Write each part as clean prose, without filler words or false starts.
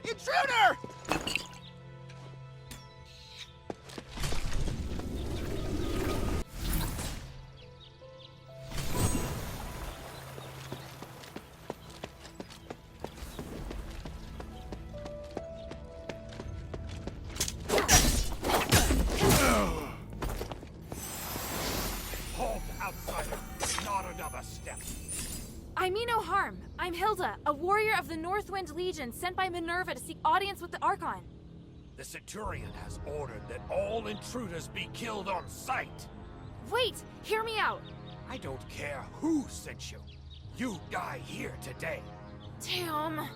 Intruder! Halt, outsider! Not another step! I mean no harm. I'm Hilda, a warrior of the Northwind Legion sent by Minerva to seek audience with the Archon. The Centurion has ordered that all intruders be killed on sight! Wait! Hear me out! I don't care who sent you. You die here today. Damn.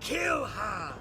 Kill her!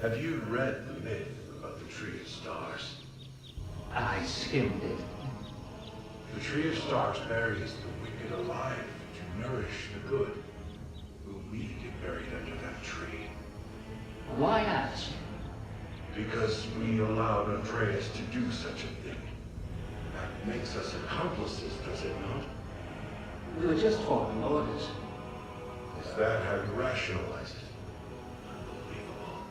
Have you read the myth about the Tree of Stars? I skimmed it. The Tree of Stars buries the wicked alive to nourish the good. Will we get buried under that tree? Why ask? Because we allowed Andreas to do such a thing. That makes us accomplices, does it not? We were just following orders. Is that how you rationalize it? Unbelievable.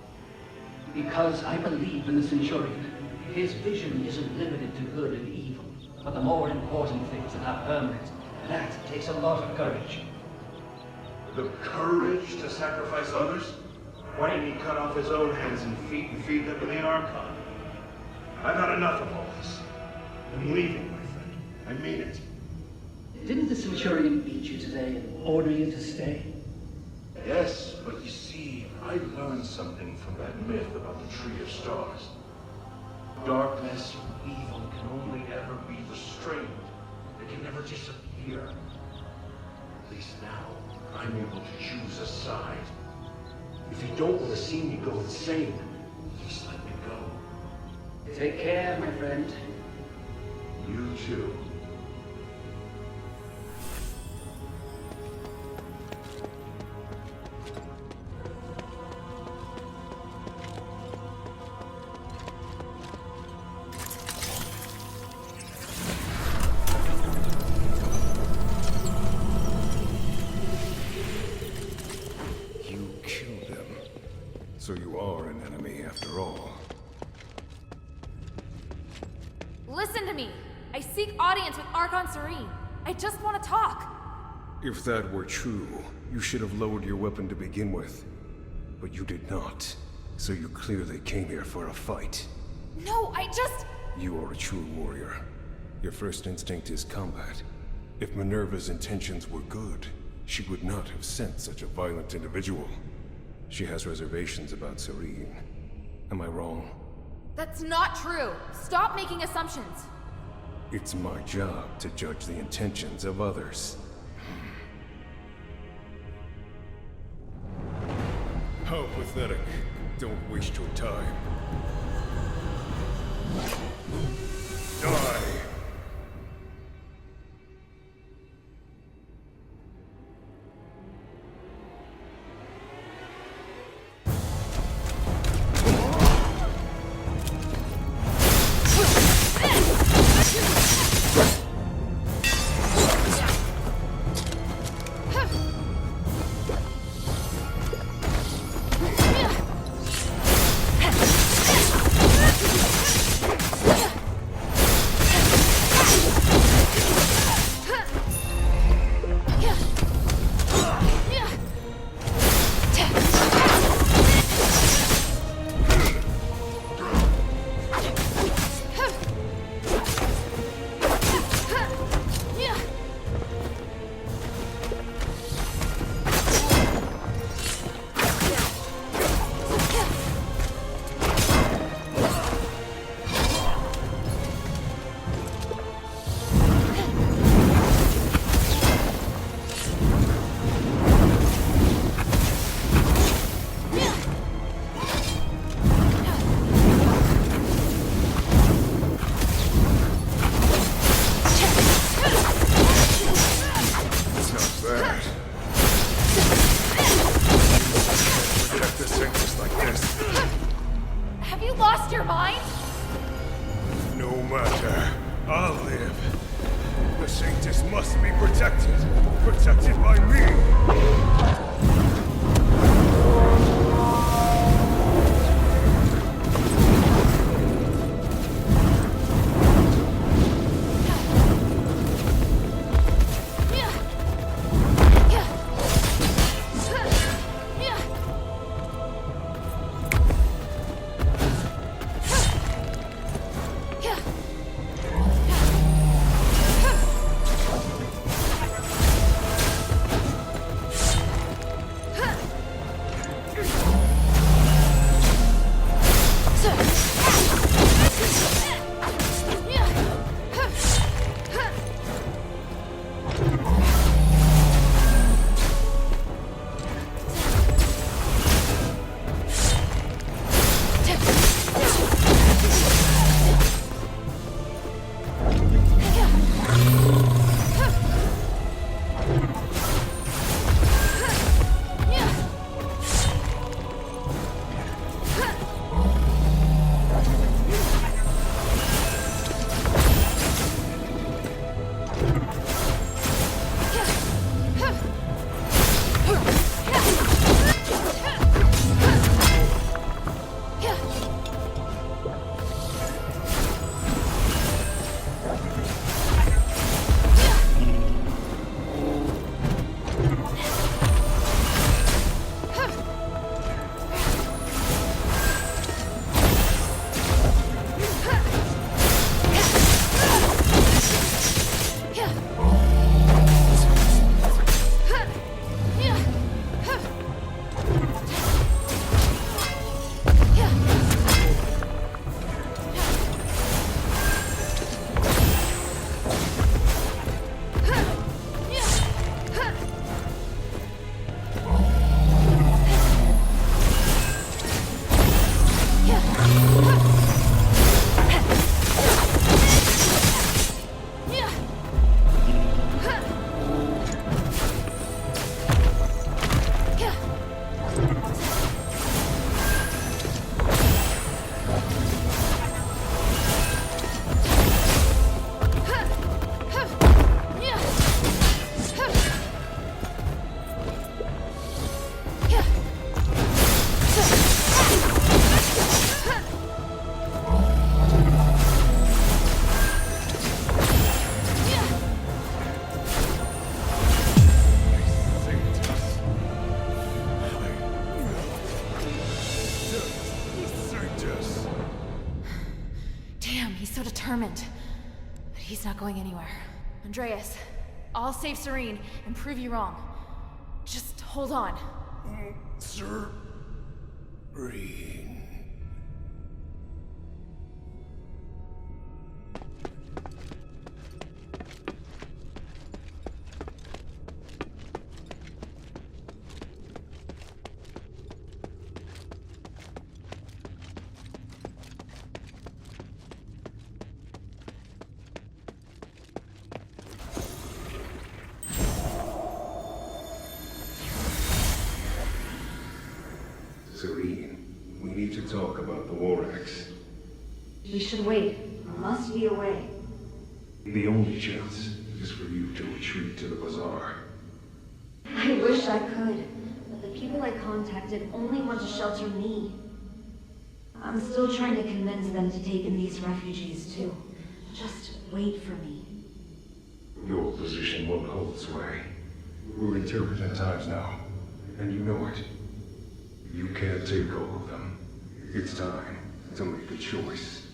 Because I believe in the Centurion. His vision isn't limited to good and evil, but the more important things that are permanent. That takes a lot of courage. The courage to sacrifice others? Why didn't he cut off his own hands and feet and feed them to the Archon? I've had enough of all this. I'm leaving, my friend. I mean it. Didn't the Centurion beat you today and order you to stay? Yes, but you see, I learned something from that myth about the Tree of Stars. Darkness and evil can only ever be restrained. They can never disappear. At least now, I'm able to choose a side. If you don't want to see me go insane, just let me go. Take care, my friend. You too. So you are an enemy after all. Listen to me! I seek audience with Archon Serene. I just want to talk. If that were true, you should have lowered your weapon to begin with. But you did not. So you clearly came here for a fight. No, I just... You are a true warrior. Your first instinct is combat. If Minerva's intentions were good, she would not have sent such a violent individual. She has reservations about Serene. Am I wrong? That's not true. Stop making assumptions. It's my job to judge the intentions of others. How pathetic. Don't waste your time. Die! Have you lost your mind? No matter. I'll live. The Sanctus must be protected. Protected by me. So determined. But he's not going anywhere. Andreas, I'll save Serene and prove you wrong. Just hold on. Sir, Green. Serene, we need to talk about the Warax. We should wait. Must be a way. The only chance is for you to retreat to the bazaar. I wish I could, but the people I contacted only want to shelter me. I'm still trying to convince them to take in these refugees too. Just wait for me. Your position won't hold sway. We're in turbulent times now, and you know it. You can't take all of them. It's time to make a choice.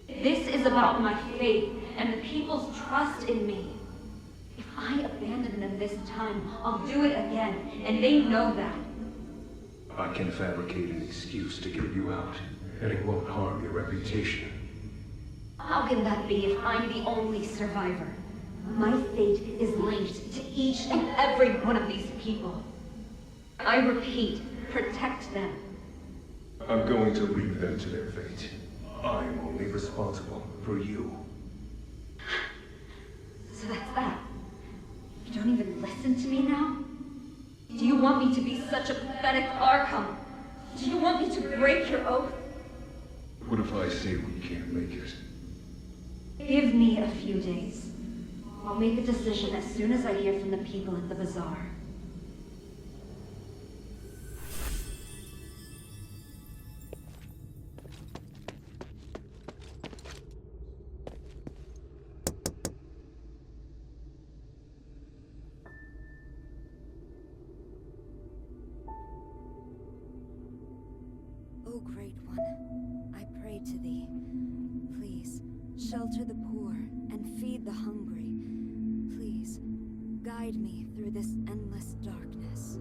This is about my faith and the people's trust in me. If I abandon them this time, I'll do it again, and they know that. I can fabricate an excuse to get you out, and it won't harm your reputation. How can that be if I'm the only survivor? My fate is linked to each and every one of these people. I repeat, protect them. I'm going to leave them to their fate. I'm only responsible for you. So that's that. You don't even listen to me now? Do you want me to be such a pathetic Archon? Do you want me to break your oath? What if I say we can't make it? Give me a few days. I'll make a decision as soon as I hear from the people at the bazaar. O Great One, I pray to thee. Please, shelter the poor and feed the hungry. Please, guide me through this endless darkness.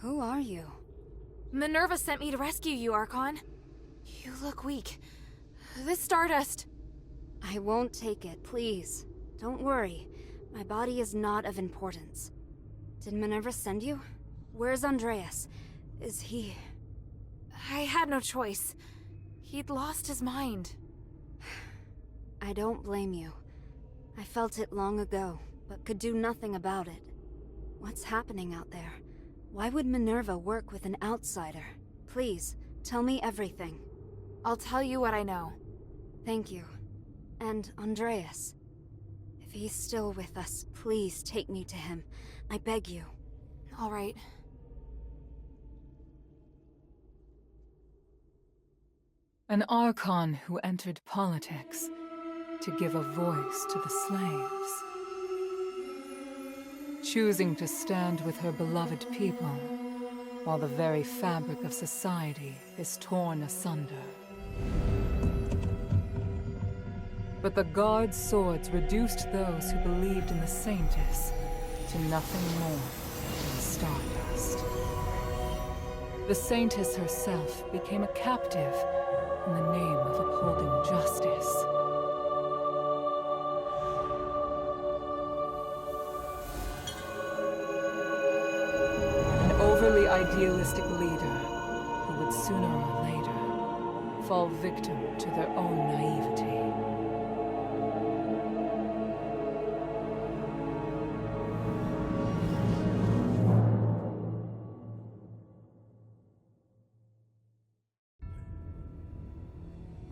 Who are you? Minerva sent me to rescue you, Archon. You look weak. This stardust... I won't take it, please. Don't worry. My body is not of importance. Did Minerva send you? Where's Andreas? Is he... I had no choice. He'd lost his mind. I don't blame you. I felt it long ago, but could do nothing about it. What's happening out there? Why would Minerva work with an outsider? Please, tell me everything. I'll tell you what I know. Thank you. And Andreas. If he's still with us, please take me to him. I beg you. All right. An Archon who entered politics to give a voice to the slaves. Choosing to stand with her beloved people, while the very fabric of society is torn asunder. But the Guard's swords reduced those who believed in the Saintess to nothing more than stardust. The Saintess herself became a captive in the name of upholding justice. Idealistic leader who would sooner or later fall victim to their own naivety.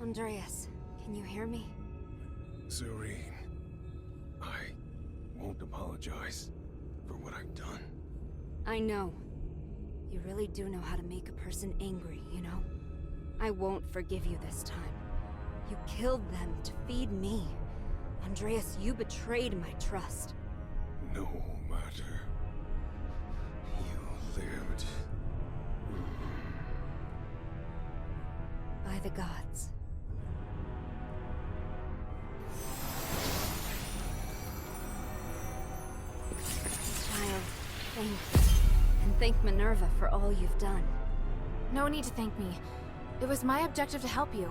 Andreas, can you hear Serene, I won't apologize for what I've done. I know. You really do know how to make a person angry, you know? I won't forgive you this time. You killed them to feed me. Andreas, you betrayed my trust. No matter. You lived. By the gods. Child, thank you. And thank Minerva for all you've done. No need to thank me. It was my objective to help you.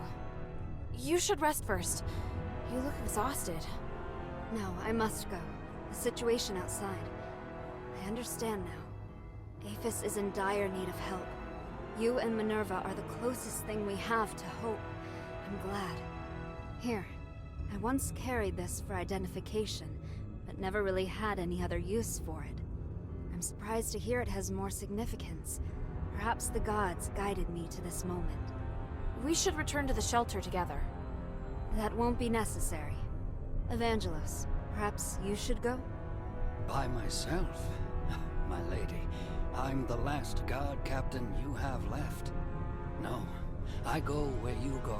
You should rest first. You look exhausted. No, I must go. The situation outside. I understand now. Aphis is in dire need of help. You and Minerva are the closest thing we have to hope. I'm glad. Here, I once carried this for identification, but never really had any other use for it. I'm surprised to hear it has more significance. Perhaps the gods guided me to this moment. We should return to the shelter together. That won't be necessary. Evangelos, perhaps you should go? By myself? My lady, I'm the last guard captain you have left. No, I go where you go.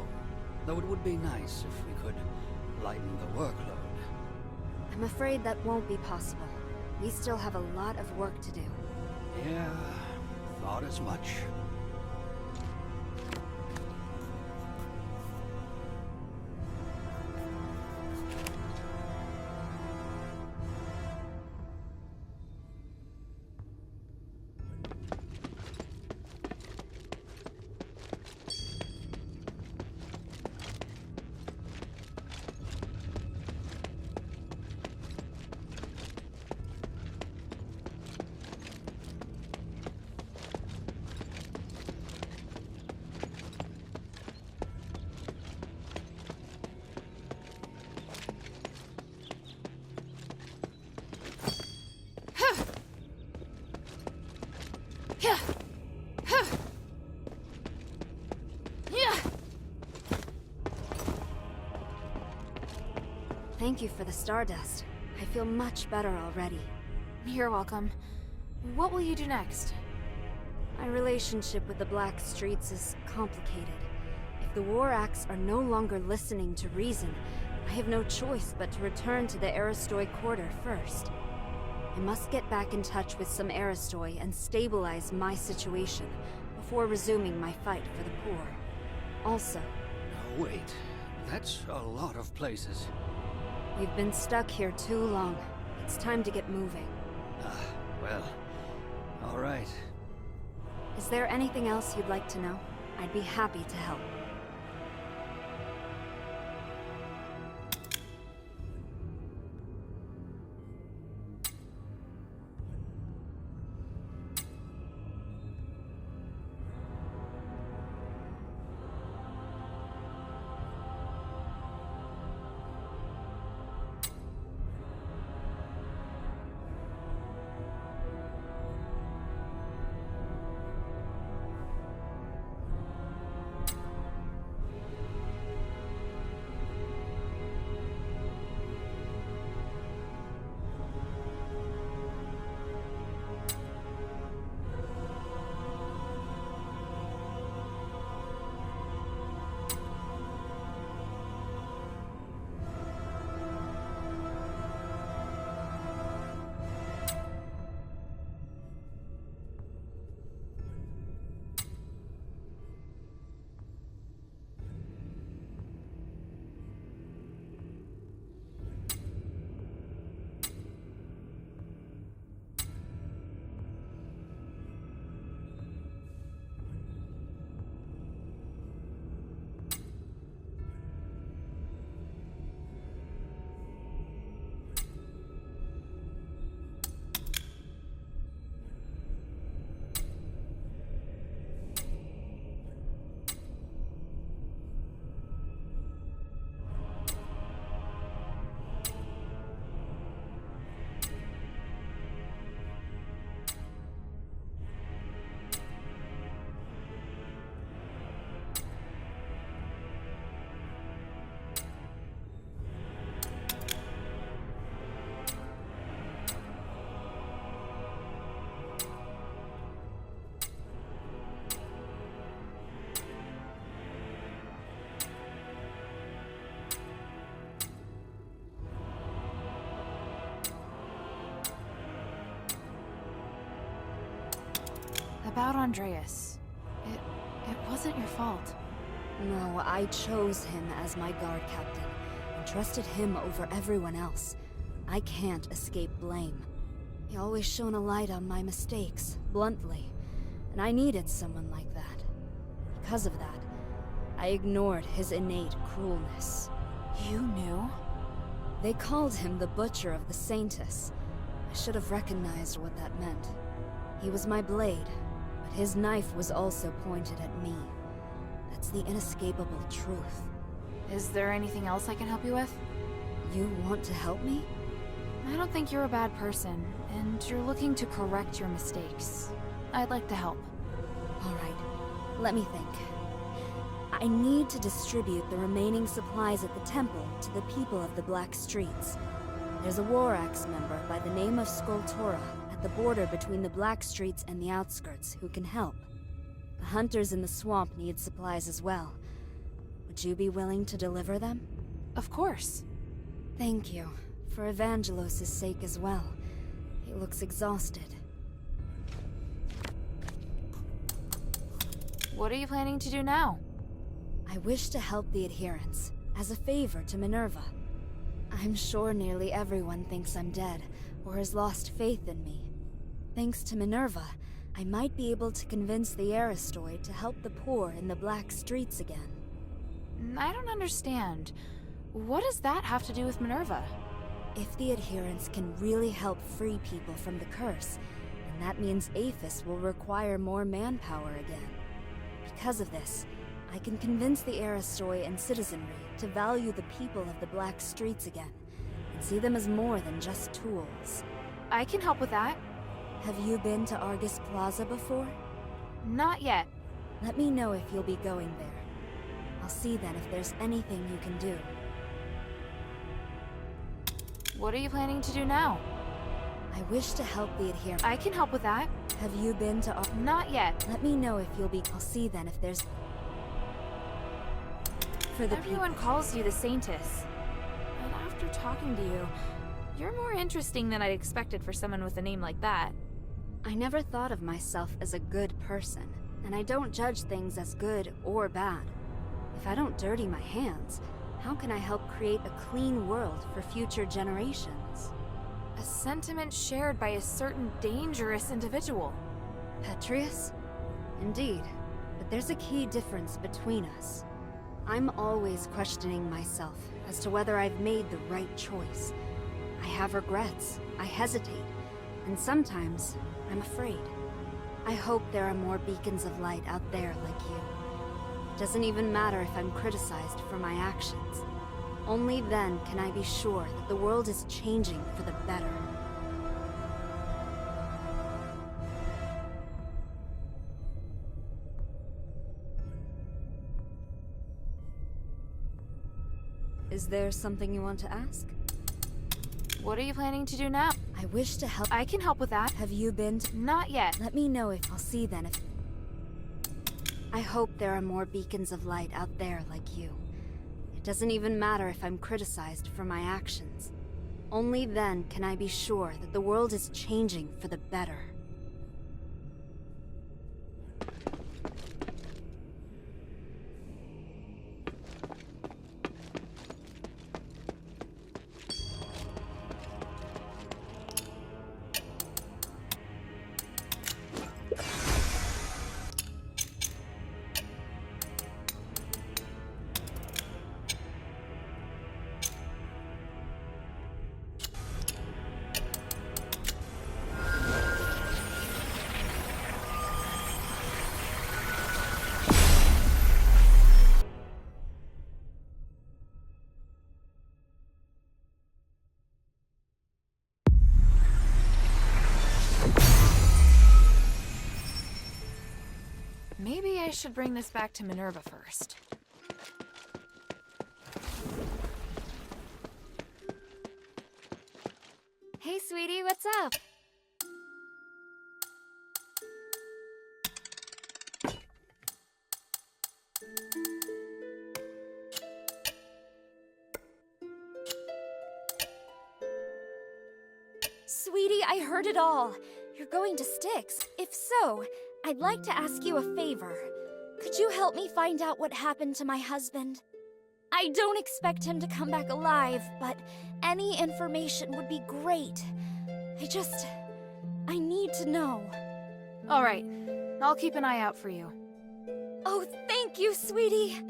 Though it would be nice if we could lighten the workload. I'm afraid that won't be possible. We still have a lot of work to do. Yeah, thought as much. Thank you for the stardust. I feel much better already. You're welcome. What will you do next? My relationship with the Black Streets is complicated. If the War Acts are no longer listening to reason, I have no choice but to return to the Aristoi Quarter first. I must get back in touch with some Aristoi and stabilize my situation before resuming my fight for the poor. Also... No, wait. That's a lot of places. We've been stuck here too long. It's time to get moving. Well, all right. Is there anything else you'd like to know? I'd be happy to help. Andreas. It wasn't your fault. No, I chose him as my guard captain, and trusted him over everyone else. I can't escape blame. He always shone a light on my mistakes, bluntly, and I needed someone like that. Because of that, I ignored his innate cruelness. You knew? They called him the Butcher of the Saintess. I should have recognized what that meant. He was my blade, but his knife was also pointed at me. That's the inescapable truth. Is there anything else I can help you with? You want to help me? I don't think you're a bad person, and you're looking to correct your mistakes. I'd like to help. All right, let me think. I need to distribute the remaining supplies at the temple to the people of the Black Streets. There's a War Axe member by the name of Skultora at the border between the Black Streets and the outskirts who can help. The hunters in the swamp need supplies as well. Would you be willing to deliver them? Of course. Thank you. For Evangelos' sake as well. He looks exhausted. What are you planning to do now? I wish to help the adherents, as a favor to Minerva. I'm sure nearly everyone thinks I'm dead, or has lost faith in me. Thanks to Minerva, I might be able to convince the Aristoid to help the poor in the Black Streets again. I don't understand. What does that have to do with Minerva? If the adherents can really help free people from the curse, then that means Aphis will require more manpower again. Because of this, I can convince the Aristoi and citizenry to value the people of the Black Streets again, and see them as more than just tools. I can help with that. Have you been to Argus Plaza before? Not yet. Let me know if you'll be going there. I'll see then if there's anything you can do. What are you planning to do now? I wish to help the adherents. I can help with that. Have you been to Not yet. Let me know if you'll be- I'll see then if there's- For the Everyone calls you the Saintess. And after talking to you, you're more interesting than I'd expected for someone with a name like that. I never thought of myself as a good person, and I don't judge things as good or bad. If I don't dirty my hands, how can I help create a clean world for future generations? A sentiment shared by a certain dangerous individual. Petrius? Indeed, but there's a key difference between us. I'm always questioning myself as to whether I've made the right choice. I have regrets, I hesitate, and sometimes I'm afraid. I hope there are more beacons of light out there like you. It doesn't even matter if I'm criticized for my actions. Only then can I be sure that the world is changing for the better. Is there something you want to ask? What are you planning to do now? I wish to help. I can help with that. Have you been to- Not yet. Let me know if I'll see then if... I hope there are more beacons of light out there like you. It doesn't even matter if I'm criticized for my actions. Only then can I be sure that the world is changing for the better. Maybe I should bring this back to Minerva first. Hey, sweetie, what's up? Sweetie, I heard it all. You're going to Styx. If so, I'd like to ask you a favor. Could you help me find out what happened to my husband? I don't expect him to come back alive, but any information would be great. I need to know. All right, I'll keep an eye out for you. Oh, thank you, sweetie.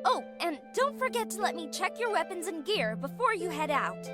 Oh, and don't forget to let me check your weapons and gear before you head out.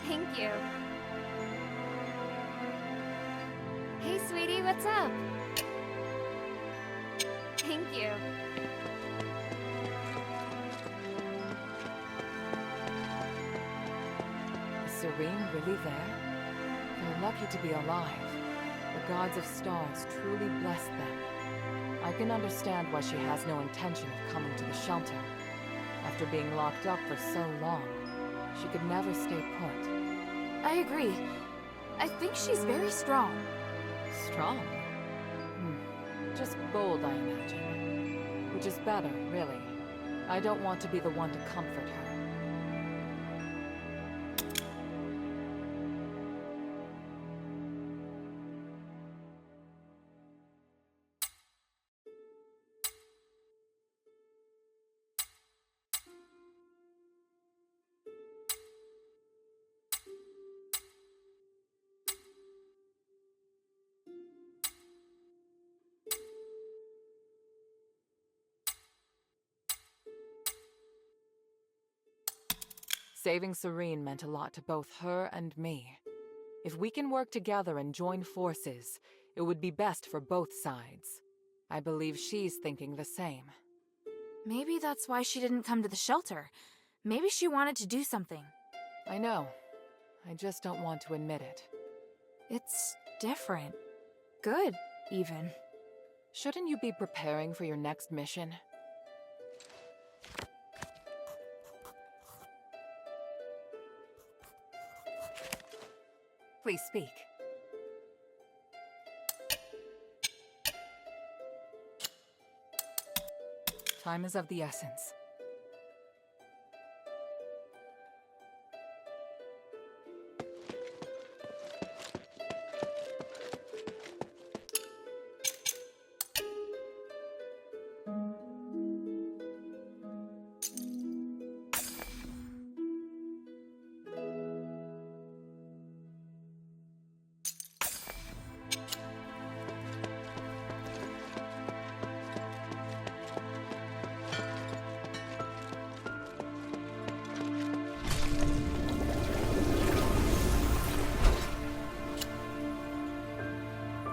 Thank you. Hey, sweetie, what's up? Thank you. Is Serene really there? They're lucky to be alive. The gods of stars truly blessed them. I can understand why she has no intention of coming to the shelter. After being locked up for so long, she could never stay put. I agree. I think she's very strong. Strong? Just bold, I imagine. Which is better, really. I don't want to be the one to comfort her. Saving Serene meant a lot to both her and me. If we can work together and join forces, it would be best for both sides. I believe she's thinking the same. Maybe that's why she didn't come to the shelter. Maybe she wanted to do something. I know. I just don't want to admit it. It's different. Good, even. Shouldn't you be preparing for your next mission? Please speak. Time is of the essence.